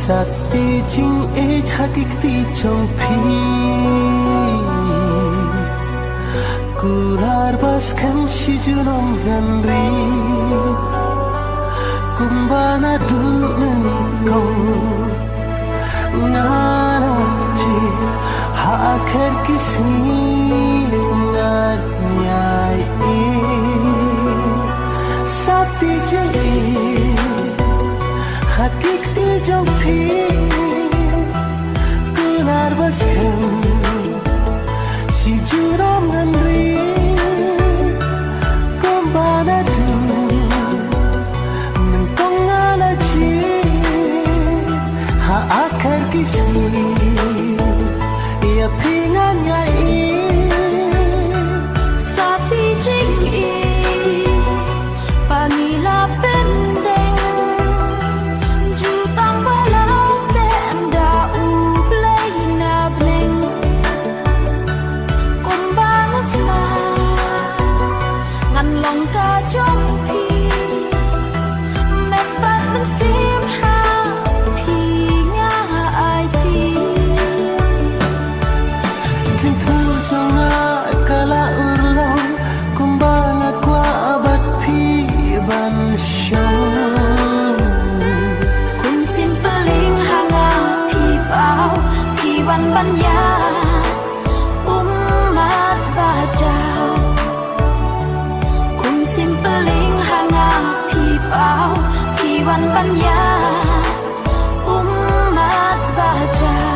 Sakti jing ej hakikti trong phi Kular bas kam shijunom ganri Kumbana dunung kong Ngana jit Haker kisi Ngad nyai Sakti jing ej hakikti trong phi Kular bas kam shijunom ganri Kumbana dunung kong ngana jit Haker kisi Ya pingan nyai Sakti jing Panila pendeng Jutang balau tenda ublay na bling Kumbangas na Ngan long ka jong pi Mepat mensim ha Pi nga ai ti Jing pur jonga kala urlong Kumbana kwa abat pi ban syong Kun simpeling hanga pi pau Pi wan ban ya Umat bajau Kun simpeling hanga pi pau Pi wan ban ya Umat bajau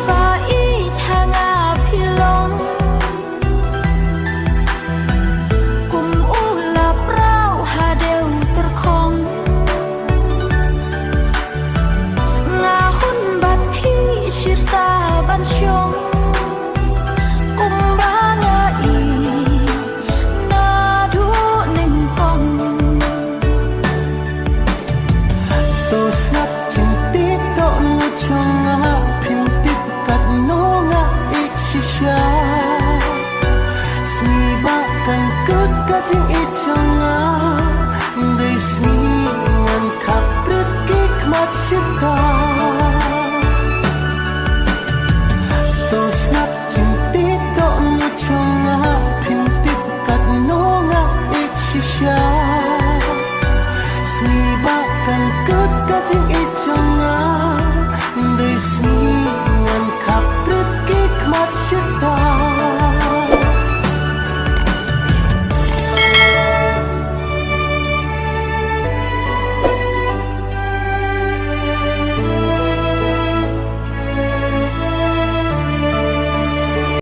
Bait hanga pilong Kum ulap rau hadeu terkong Ngahun bathi syirta ban syong Kum bana i nadu nengkong To snap cintit do nguchonga pintit kat nonga ikshisha Siba kan kut kajing ichonga Desi ngan kaprit kikmat syita To snap cintit do nguchonga pintit kat nonga ikshisha Siba kan kut kajing